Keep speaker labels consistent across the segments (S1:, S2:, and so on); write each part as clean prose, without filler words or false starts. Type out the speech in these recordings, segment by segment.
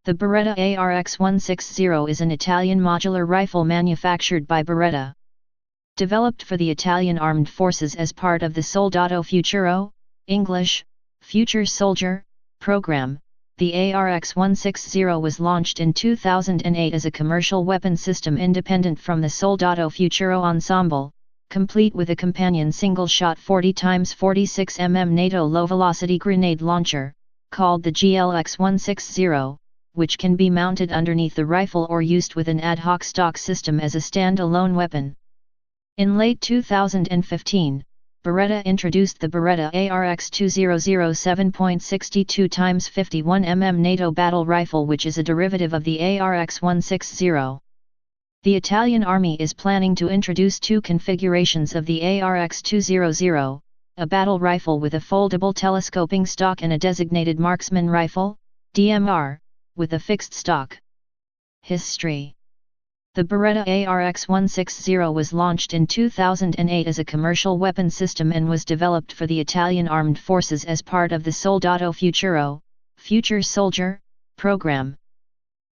S1: The Beretta ARX160 is an Italian modular rifle manufactured by Beretta. Developed for the Italian Armed Forces as part of the Soldato Futuro, English, Future Soldier, program, the ARX160 was launched in 2008 as a commercial weapon system independent from the Soldato Futuro ensemble, complete with a companion single-shot 40x46mm NATO low-velocity grenade launcher, called the GLX160, which can be mounted underneath the rifle or used with an ad hoc stock system as a stand-alone weapon. In late 2015, Beretta introduced the Beretta ARX200 7.62x51mm NATO battle rifle, which is a derivative of the ARX160. The Italian Army is planning to introduce two configurations of the ARX200, a battle rifle with a foldable telescoping stock and a designated marksman rifle, DMR, with a fixed stock. History. The Beretta ARX160 was launched in 2008 as a commercial weapon system and was developed for the Italian Armed Forces as part of the Soldato Futuro, Future Soldier, program.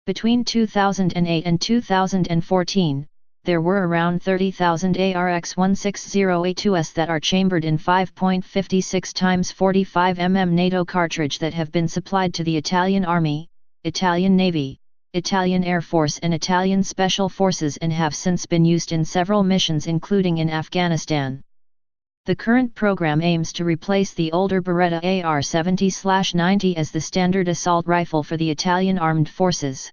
S1: Between 2008 and 2014, there were around 30,000 ARX160A2s that are chambered in 5.56x45mm NATO cartridge that have been supplied to the Italian Army, Italian Navy, Italian Air Force and Italian Special Forces and have since been used in several missions including in Afghanistan. The current program aims to replace the older Beretta AR-70/90 as the standard assault rifle for the Italian Armed Forces.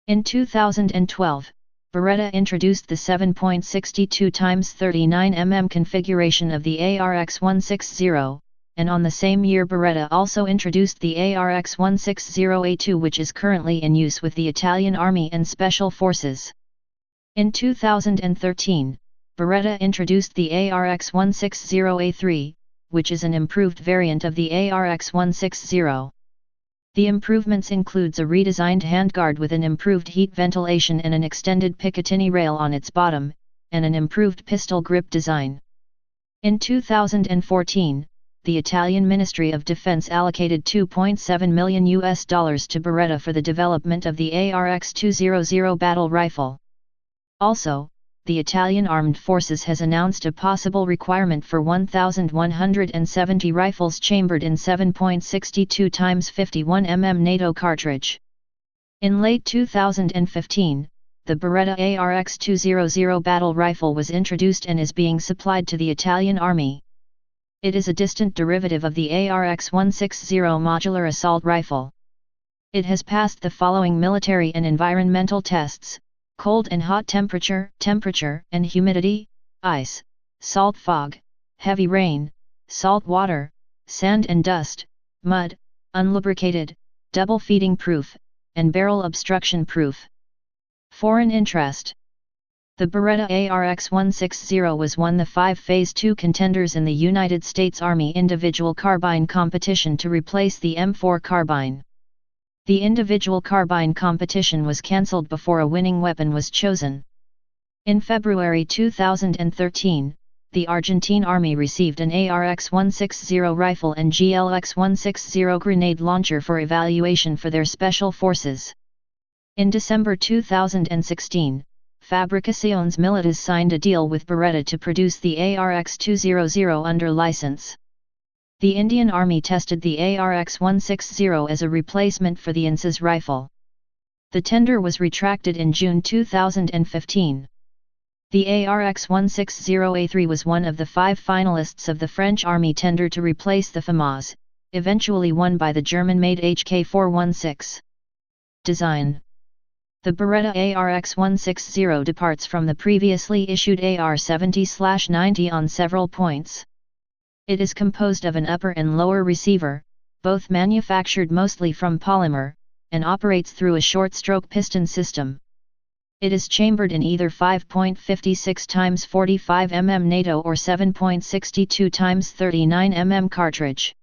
S1: In 2012, Beretta introduced the 7.62x39mm configuration of the ARX160, and on the same year Beretta also introduced the ARX160A2, which is currently in use with the Italian Army and Special Forces. In 2013, Beretta introduced the ARX160A3, which is an improved variant of the ARX160. The improvements includes a redesigned handguard with an improved heat ventilation and an extended Picatinny rail on its bottom, and an improved pistol grip design. In 2014, the Italian Ministry of Defense allocated $2.7 million to Beretta for the development of the ARX200 battle rifle. Also, the Italian Armed Forces has announced a possible requirement for 1,170 rifles chambered in 7.62x51mm NATO cartridge. In late 2015, the Beretta ARX200 battle rifle was introduced and is being supplied to the Italian Army. It is a distant derivative of the ARX160 modular assault rifle. It has passed the following military and environmental tests: cold and hot temperature and humidity, ice, salt fog, heavy rain, salt water, sand and dust, mud, unlubricated, double feeding proof, and barrel obstruction proof. Foreign interest. The Beretta ARX160 was won the 5 Phase 2 contenders in the United States Army individual carbine competition to replace the M4 carbine. The individual carbine competition was cancelled before a winning weapon was chosen. In February 2013, the Argentine Army received an ARX160 rifle and GLX160 grenade launcher for evaluation for their special forces. In December 2016, Fabricaciones Militares signed a deal with Beretta to produce the ARX200 under license. The Indian Army tested the ARX160 as a replacement for the INSA's rifle. The tender was retracted in June 2015. The ARX160A3 was one of the 5 finalists of the French Army tender to replace the FAMAS, eventually won by the German-made HK416. Design. The Beretta ARX160 departs from the previously issued AR-70/90 on several points. It is composed of an upper and lower receiver, both manufactured mostly from polymer, and operates through a short-stroke piston system. It is chambered in either 5.56x45mm NATO or 7.62x39mm cartridge.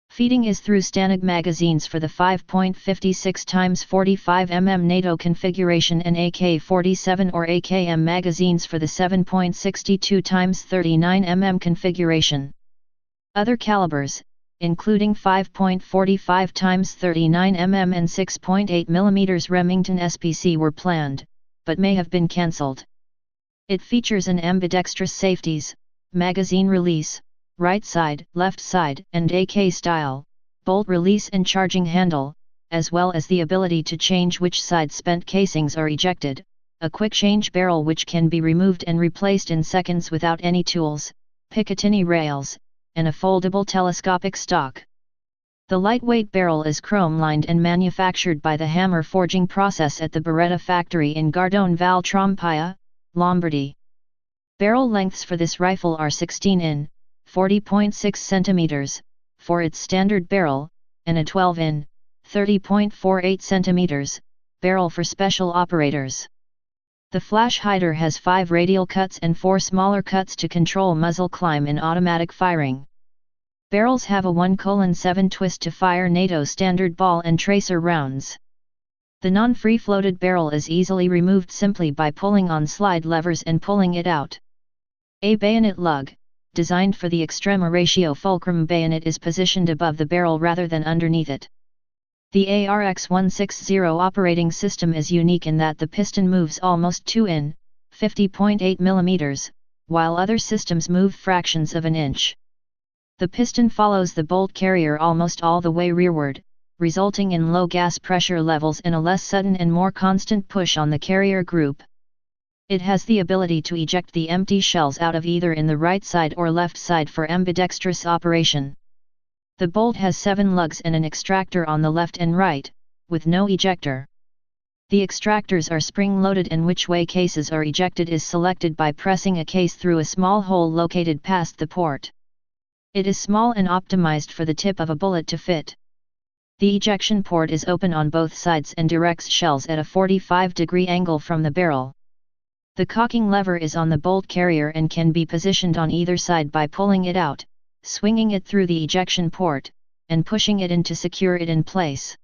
S1: Feeding is through Stanag magazines for the 5.56x45mm NATO configuration and AK-47 or AKM magazines for the 7.62x39mm configuration. Other calibers, including 5.45 x 39 mm and 6.8 mm Remington SPC were planned, but may have been cancelled. It features an ambidextrous safeties, magazine release, right side, left side, and AK style, bolt release and charging handle, as well as the ability to change which side spent casings are ejected, a quick change barrel which can be removed and replaced in seconds without any tools, Picatinny rails, and a foldable telescopic stock. The lightweight barrel is chrome-lined and manufactured by the hammer forging process at the Beretta factory in Gardone Val Trompia, Lombardy. Barrel lengths for this rifle are 16 in, 40.6 cm, for its standard barrel, and a 12 in, 30.48 cm, barrel for special operators. The flash hider has 5 radial cuts and 4 smaller cuts to control muzzle climb in automatic firing. Barrels have a 1:7 twist to fire NATO standard ball and tracer rounds. The non-free floated barrel is easily removed simply by pulling on slide levers and pulling it out. A bayonet lug, designed for the extrema ratio fulcrum bayonet, is positioned above the barrel rather than underneath it. The ARX160 operating system is unique in that the piston moves almost 2 in, 50.8 mm, while other systems move fractions of an inch. The piston follows the bolt carrier almost all the way rearward, resulting in low gas pressure levels and a less sudden and more constant push on the carrier group. It has the ability to eject the empty shells out of either in the right side or left side for ambidextrous operation. The bolt has 7 lugs and an extractor on the left and right, with no ejector. The extractors are spring-loaded and which way cases are ejected is selected by pressing a case through a small hole located past the port. It is small and optimized for the tip of a bullet to fit. The ejection port is open on both sides and directs shells at a 45-degree angle from the barrel. The cocking lever is on the bolt carrier and can be positioned on either side by pulling it out, swinging it through the ejection port, and pushing it in to secure it in place.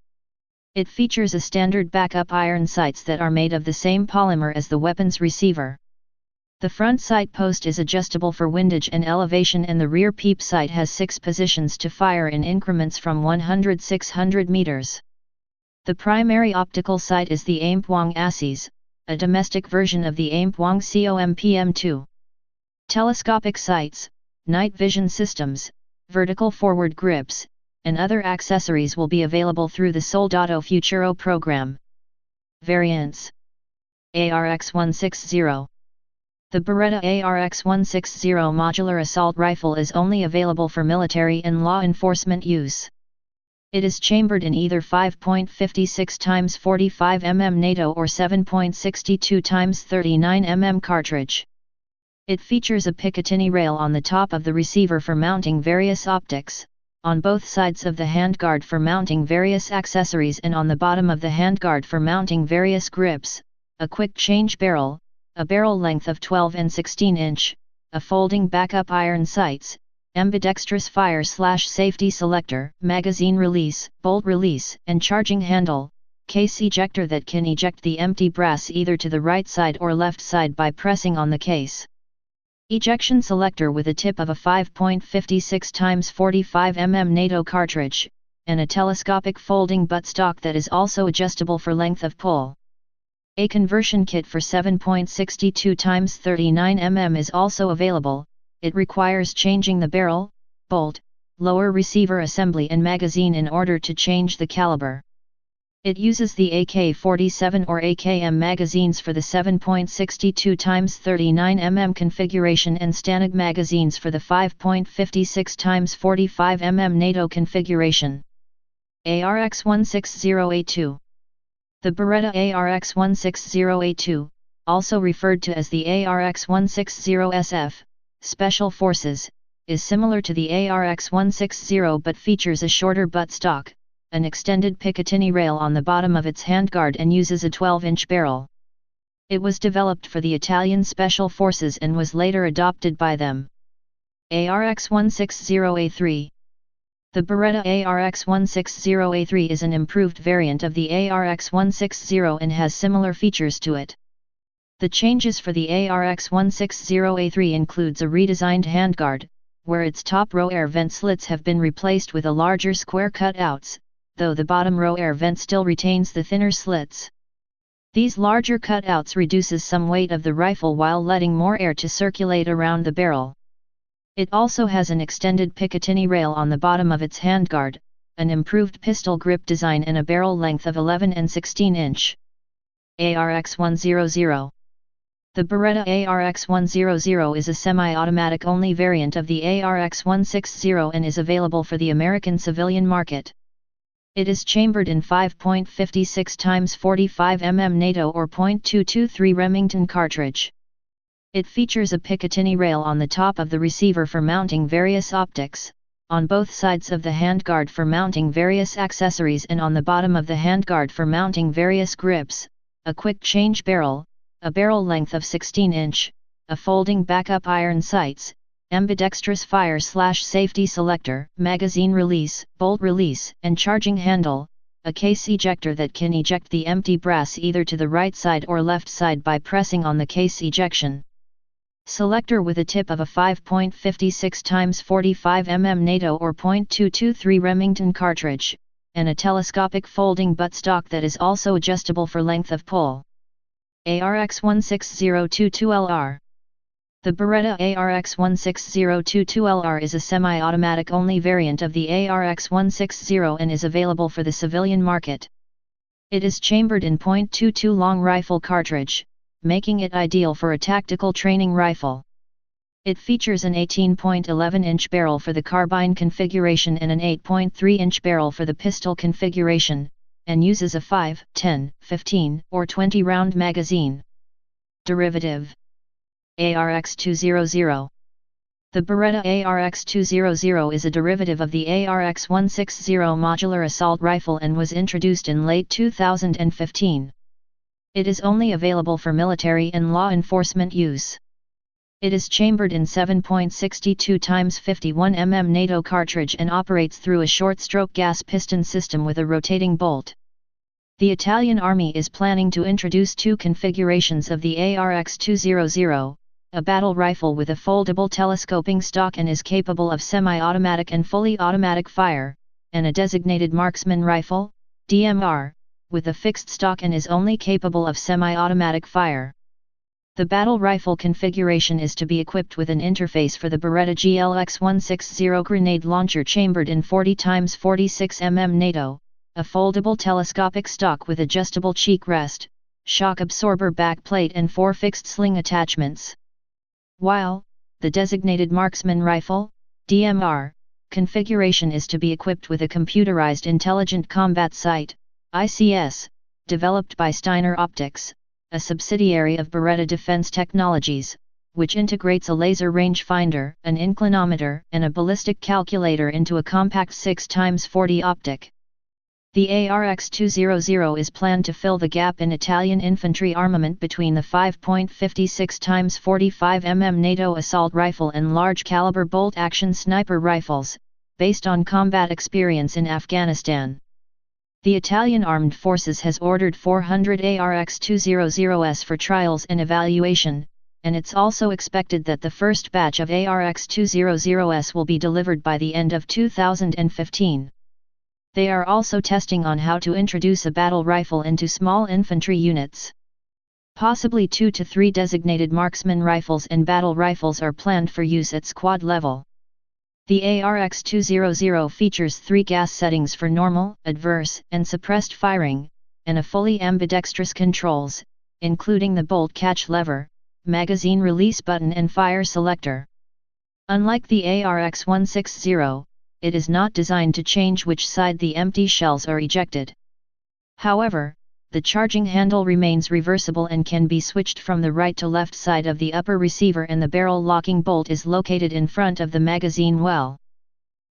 S1: It features a standard backup iron sights that are made of the same polymer as the weapon's receiver. The front sight post is adjustable for windage and elevation, and the rear peep sight has 6 positions to fire in increments from 100-600 meters. The primary optical sight is the Ampwang Assis, a domestic version of the Ampwang COMPM2. Telescopic sights, night vision systems, vertical forward grips, and other accessories will be available through the Soldado Futuro program. Variants: ARX160. The Beretta ARX160 modular assault rifle is only available for military and law enforcement use. It is chambered in either 5.56 x 45 mm NATO or 7.62 x 39 mm cartridge. It features a Picatinny rail on the top of the receiver for mounting various optics, on both sides of the handguard for mounting various accessories, and on the bottom of the handguard for mounting various grips, a quick change barrel, a barrel length of 12 and 16 inch, a folding backup iron sights, ambidextrous fire/safety selector, magazine release, bolt release, and charging handle, case ejector that can eject the empty brass either to the right side or left side by pressing on the case. Ejection selector with a tip of a 5.56 x 45 mm NATO cartridge, and a telescopic folding buttstock that is also adjustable for length of pull. A conversion kit for 7.62 x 39 mm is also available. It requires changing the barrel, bolt, lower receiver assembly and magazine in order to change the caliber. It uses the AK-47 or AKM magazines for the 7.62 x 39 mm configuration and Stanag magazines for the 5.56 x 45 mm NATO configuration. ARX160A2. The Beretta ARX160A2, also referred to as the ARX160SF, Special Forces, is similar to the ARX160 but features a shorter buttstock, an extended Picatinny rail on the bottom of its handguard, and uses a 12-inch barrel. It was developed for the Italian Special Forces and was later adopted by them. ARX160A3. The Beretta ARX160A3 is an improved variant of the ARX160 and has similar features to it. The changes for the ARX160A3 includes a redesigned handguard, where its top row air vent slits have been replaced with a larger square cutouts, though the bottom row air vent still retains the thinner slits. These larger cutouts reduces some weight of the rifle while letting more air to circulate around the barrel. It also has an extended Picatinny rail on the bottom of its handguard, an improved pistol grip design and a barrel length of 11 and 16 inch. ARX100. The Beretta ARX100 is a semi-automatic only variant of the ARX160 and is available for the American civilian market. It is chambered in 5.56 x 45 mm NATO or .223 Remington cartridge. It features a Picatinny rail on the top of the receiver for mounting various optics, on both sides of the handguard for mounting various accessories and on the bottom of the handguard for mounting various grips, a quick change barrel, a barrel length of 16 inch, a folding backup iron sights, ambidextrous fire/safety selector, magazine release, bolt release, and charging handle, a case ejector that can eject the empty brass either to the right side or left side by pressing on the case ejection. Selector with a tip of a 5.56 x 45 mm NATO or .223 Remington cartridge, and a telescopic folding buttstock that is also adjustable for length of pull. ARX16022LR. The Beretta ARX16022LR is a semi-automatic only variant of the ARX160 and is available for the civilian market. It is chambered in .22 long rifle cartridge, making it ideal for a tactical training rifle. It features an 18.11-inch barrel for the carbine configuration and an 8.3-inch barrel for the pistol configuration, and uses a 5, 10, 15, or 20 round magazine. Derivative. ARX200. The Beretta ARX200 is a derivative of the ARX160 modular assault rifle and was introduced in late 2015. It is only available for military and law enforcement use. It is chambered in 7.62 x 51 mm NATO cartridge and operates through a short-stroke gas piston system with a rotating bolt. The Italian Army is planning to introduce two configurations of the ARX200, a battle rifle with a foldable telescoping stock and is capable of semi-automatic and fully automatic fire, and a designated marksman rifle, DMR, with a fixed stock and is only capable of semi-automatic fire. The battle rifle configuration is to be equipped with an interface for the Beretta GLX160 grenade launcher chambered in 40 x 46 mm NATO, a foldable telescopic stock with adjustable cheek rest, shock absorber backplate and 4 fixed sling attachments. While the designated marksman rifle, DMR, configuration is to be equipped with a computerized intelligent combat sight, ICS, developed by Steiner Optics, a subsidiary of Beretta Defense Technologies, which integrates a laser rangefinder, an inclinometer, and a ballistic calculator into a compact 6x40 optic. The ARX200 is planned to fill the gap in Italian infantry armament between the 5.56 x 45 mm NATO assault rifle and large-caliber bolt-action sniper rifles, based on combat experience in Afghanistan. The Italian Armed Forces has ordered 400 ARX200s for trials and evaluation, and it's also expected that the first batch of ARX200s will be delivered by the end of 2015. They are also testing on how to introduce a battle rifle into small infantry units. Possibly 2 to 3 designated marksman rifles and battle rifles are planned for use at squad level. The ARX200 features 3 gas settings for normal, adverse, and suppressed firing, and a fully ambidextrous controls, including the bolt catch lever, magazine release button and fire selector. Unlike the ARX160, it is not designed to change which side the empty shells are ejected. However, the charging handle remains reversible and can be switched from the right to left side of the upper receiver, and the barrel locking bolt is located in front of the magazine well.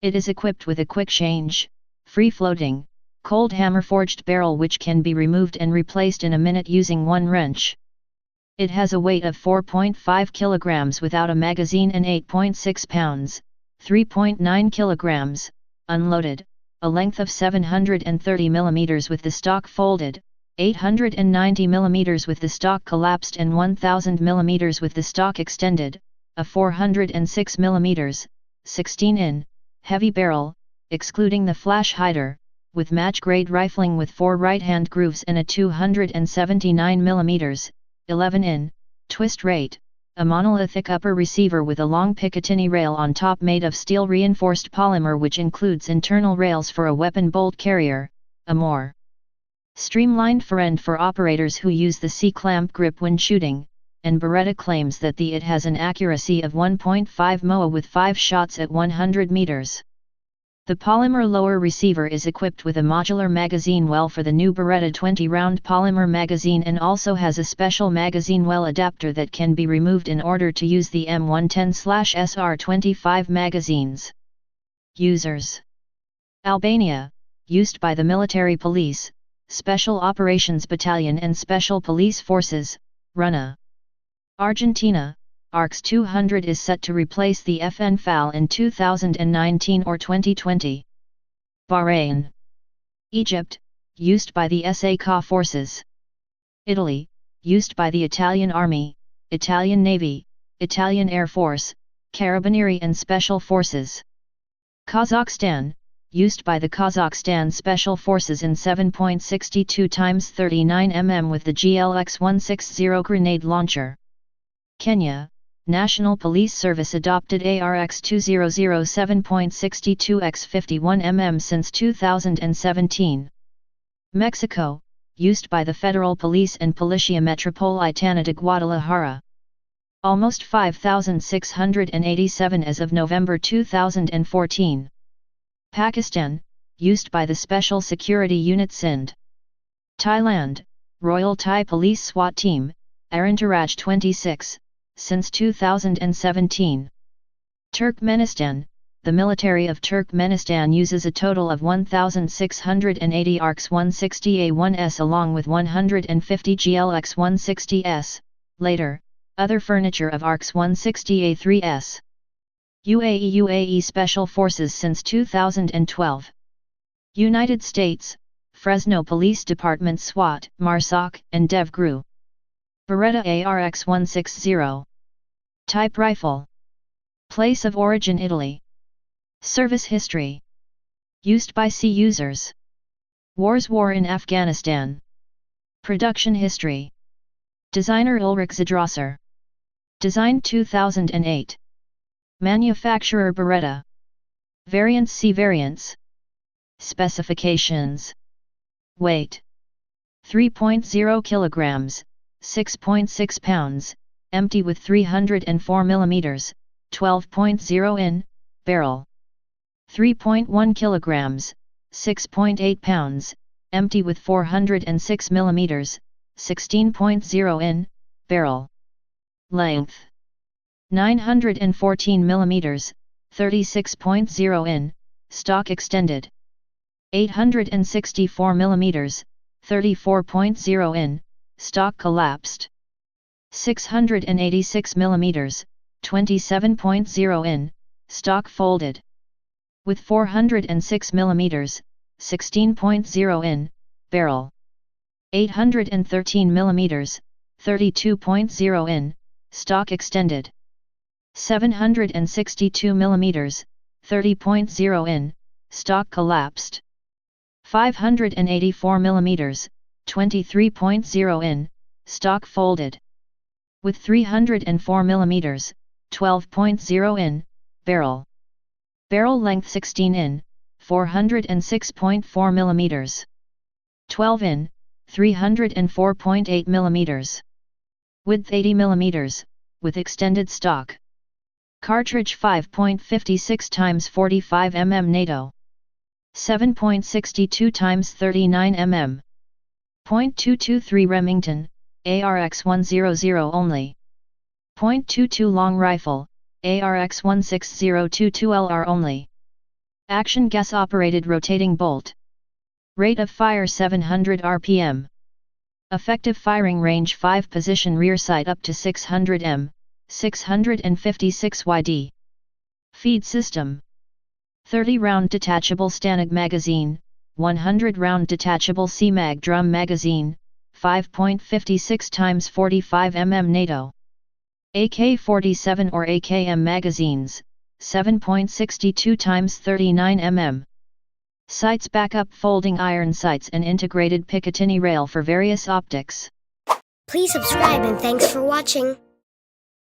S1: It is equipped with a quick change, free-floating, cold hammer-forged barrel which can be removed and replaced in a minute using one wrench. It has a weight of 4.5 kilograms without a magazine and 8.6 pounds, 3.9 kilograms, unloaded, a length of 730 mm with the stock folded, 890 mm with the stock collapsed and 1000 mm with the stock extended, a 406 mm, 16 in, heavy barrel, excluding the flash hider, with match-grade rifling with 4 right-hand grooves and a 279 mm, 11 in, twist rate, a monolithic upper receiver with a long Picatinny rail on top made of steel-reinforced polymer which includes internal rails for a weapon bolt carrier, a more streamlined forend for operators who use the C-clamp grip when shooting, and Beretta claims that it has an accuracy of 1.5 MOA with 5 shots at 100 meters. The polymer lower receiver is equipped with a modular magazine well for the new Beretta 20-round polymer magazine and also has a special magazine well adapter that can be removed in order to use the M110/SR25 magazines. Users: Albania, used by the military police, Special Operations Battalion and Special Police Forces, RUNA. Argentina, ARX200 is set to replace the FN FAL in 2019 or 2020. Bahrain. Egypt, used by the SACA forces. Italy, used by the Italian Army, Italian Navy, Italian Air Force, Carabinieri and Special Forces. Kazakhstan, used by the Kazakhstan Special Forces in 7.62 x 39 mm with the GLX160 grenade launcher. Kenya, National Police Service adopted ARX200 7.62 x 51 mm since 2017. Mexico, used by the Federal Police and Policia Metropolitana de Guadalajara. Almost 5,687 as of November 2014. Pakistan, used by the Special Security Unit Sindh. Thailand, Royal Thai Police SWAT Team, Arantaraj 26, since 2017. Turkmenistan, the military of Turkmenistan uses a total of 1,680 ARX160A1S along with 150 GLX160S, later, other furniture of ARX160A3S. UAE Special Forces since 2012. United States, Fresno Police Department SWAT, MARSOC, and DEV-GRU. Beretta ARX160. Type rifle. Place of origin Italy. Service history. Used by C users. War in Afghanistan. Production history. Designer Ulrich Zadrosser. Designed 2008. Manufacturer Beretta. Variants see variants. Specifications. Weight. 3.0 kilograms, 6.6 pounds, empty with 304 mm, 12.0 in, barrel. 3.1 kilograms, 6.8 pounds, empty with 406 mm, 16.0 in, barrel. Length. 914 mm, 36.0 in, stock extended. 864 mm, 34.0 in, stock collapsed. 686 mm, 27.0 in, stock folded. With 406 mm, 16.0 in, barrel. 813 mm, 32.0 in, stock extended. 762 mm, 30.0 in, stock collapsed. 584 mm, 23.0 in, stock folded. With 304 mm, 12.0 in, barrel. Barrel length 16 in, 406.4 mm. 12 in, 304.8 mm. Width 80 mm, with extended stock. Cartridge 5.56 x 45 mm NATO. 7.62 x 39 mm. .223 Remington, ARX100 only. .22 Long Rifle, ARX160 22LR only. Action gas operated rotating bolt. Rate of fire 700 rpm. Effective firing range 5 position rear sight up to 600 m, 656 yd. Feed system. 30 round detachable Stanag magazine, 100 round detachable CMAG drum magazine, 5.56 x 45 mm NATO. AK-47 or AKM magazines, 7.62 x 39 mm. Sights backup folding iron sights and integrated Picatinny rail for various optics.
S2: Please subscribe and thanks for watching.